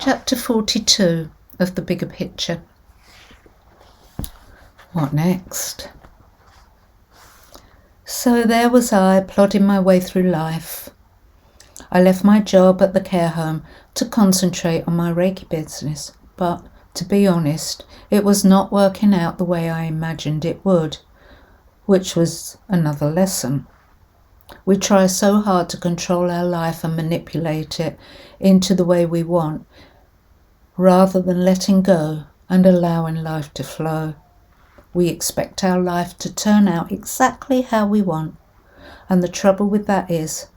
Chapter 42 of The Bigger Picture. What next? So there was I, plodding my way through life. I left my job at the care home to concentrate on my Reiki business, but to be honest, it was not working out the way I imagined it would, which was another lesson. We try so hard to control our life and manipulate it into the way we want, rather than letting go and allowing life to flow. We expect our life to turn out exactly how we want, and the trouble with that is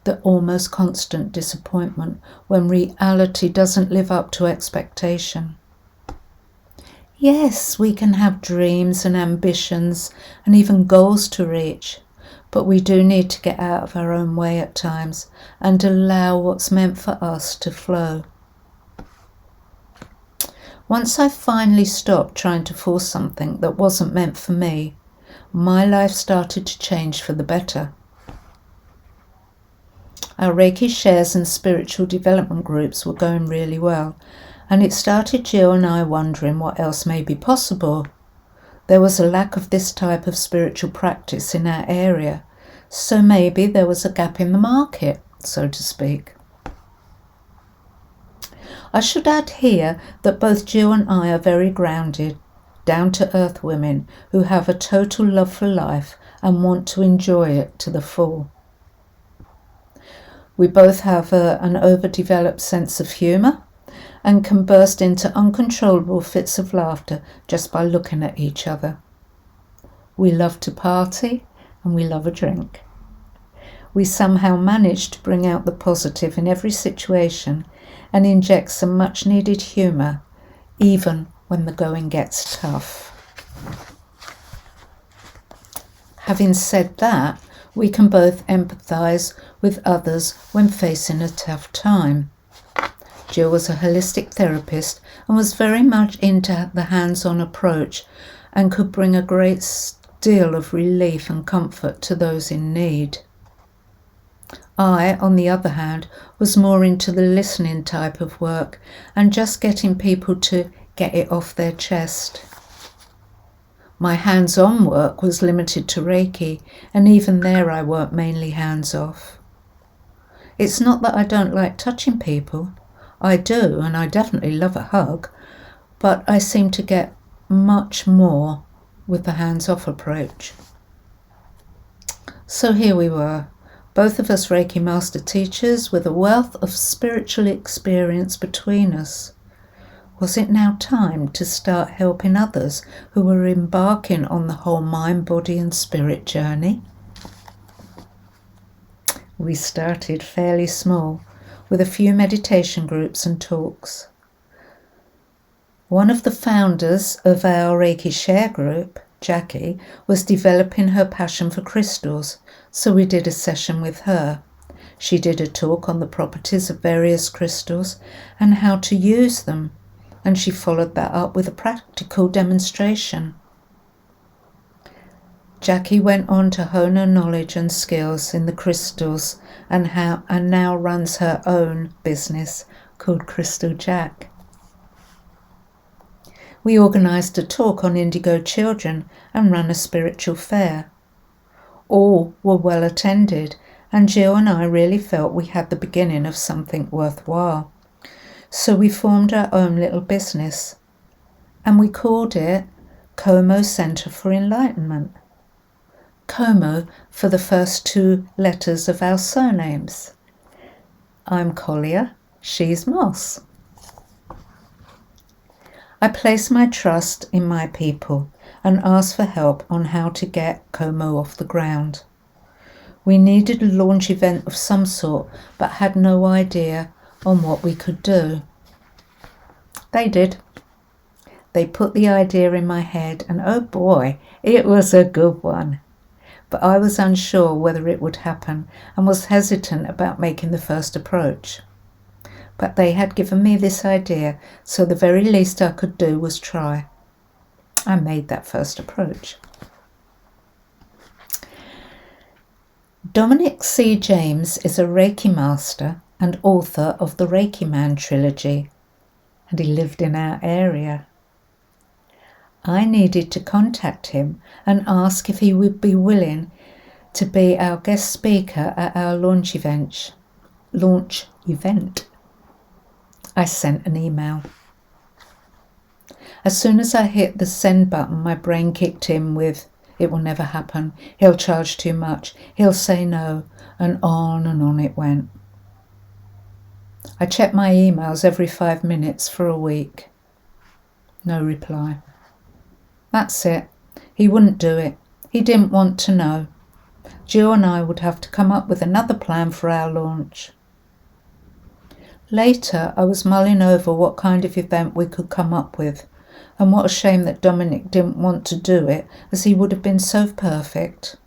the almost constant disappointment when reality doesn't live up to expectation. Yes, we can have dreams and ambitions and even goals to reach, but we do need to get out of our own way at times and allow what's meant for us to flow. Once I finally stopped trying to force something that wasn't meant for me, my life started to change for the better. Our Reiki shares and spiritual development groups were going really well, and it started Jill and I wondering what else may be possible. There was a lack of this type of spiritual practice in our area, so maybe there was a gap in the market, so to speak. I should add here that both Jill and I are very grounded, down-to-earth women who have a total love for life and want to enjoy it to the full. We both have an overdeveloped sense of humour and can burst into uncontrollable fits of laughter just by looking at each other. We love to party and we love a drink. We somehow manage to bring out the positive in every situation and inject some much needed humour, even when the going gets tough. Having said that, we can both empathise with others when facing a tough time. Jill was a holistic therapist and was very much into the hands-on approach and could bring a great deal of relief and comfort to those in need. I, on the other hand, was more into the listening type of work and just getting people to get it off their chest. My hands-on work was limited to Reiki, and even there I worked mainly hands-off. It's not that I don't like touching people. I do, and I definitely love a hug, but I seem to get much more with the hands-off approach. So here we were, both of us Reiki master teachers with a wealth of spiritual experience between us. Was it now time to start helping others who were embarking on the whole mind, body and spirit journey? We started fairly small, with a few meditation groups and talks. One of the founders of our Reiki Share group, Jackie, was developing her passion for crystals, so we did a session with her. She did a talk on the properties of various crystals and how to use them, and she followed that up with a practical demonstration. Jackie went on to hone her knowledge and skills in the crystals and now runs her own business called Crystal Jack. We organised a talk on indigo children and ran a spiritual fair. All were well attended, and Jill and I really felt we had the beginning of something worthwhile. So we formed our own little business, and we called it Como Centre for Enlightenment. Como for the first two letters of our surnames. I'm Collier, she's Moss. I place my trust in my people and ask for help on how to get Como off the ground. We needed a launch event of some sort, but had no idea on what we could do. They did. They put the idea in my head, and oh boy, it was a good one. But I was unsure whether it would happen and was hesitant about making the first approach. But they had given me this idea, so the very least I could do was try. I made that first approach. Dominic C. James is a Reiki master and author of the Reiki Man trilogy, and he lived in our area. I needed to contact him and ask if he would be willing to be our guest speaker at our launch event. I sent an email. As soon as I hit the send button, my brain kicked in with, "It will never happen, he'll charge too much, he'll say no," and on it went. I checked my emails every 5 minutes for a week. No reply. That's it. He wouldn't do it. He didn't want to know. Jill and I would have to come up with another plan for our launch. Later, I was mulling over what kind of event we could come up with, and what a shame that Dominic didn't want to do it, as he would have been so perfect.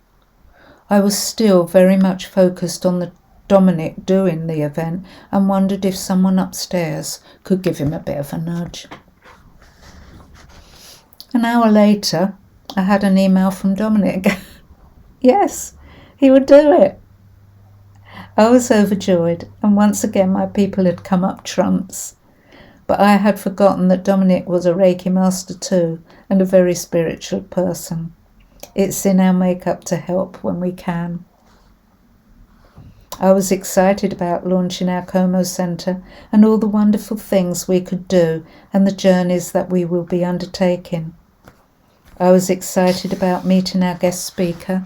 I was still very much focused on Dominic doing the event and wondered if someone upstairs could give him a bit of a nudge. An hour later, I had an email from Dominic. Yes, he would do it. I was overjoyed, and once again my people had come up trumps. But I had forgotten that Dominic was a Reiki master too, and a very spiritual person. It's in our makeup to help when we can. I was excited about launching our Como Centre and all the wonderful things we could do and the journeys that we will be undertaking. I was excited about meeting our guest speaker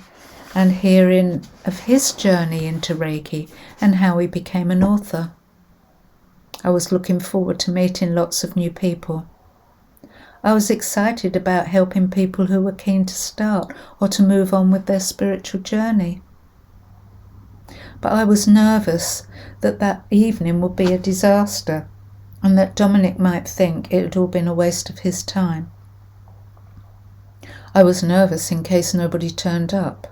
and hearing of his journey into Reiki and how he became an author. I was looking forward to meeting lots of new people. I was excited about helping people who were keen to start or to move on with their spiritual journey. But I was nervous that evening would be a disaster and that Dominic might think it had all been a waste of his time. I was nervous in case nobody turned up.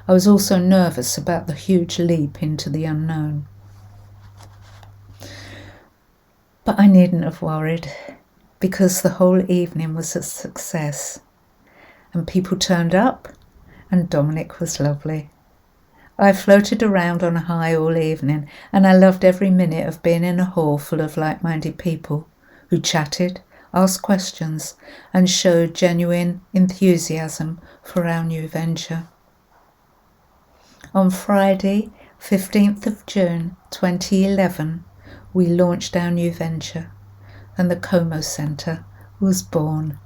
I was also nervous about the huge leap into the unknown. But I needn't have worried, because the whole evening was a success. And people turned up, and Dominic was lovely. I floated around on a high all evening, and I loved every minute of being in a hall full of like-minded people who chatted, asked questions, and showed genuine enthusiasm for our new venture. On Friday, 15th of June 2011, we launched our new venture, and the Como Centre was born.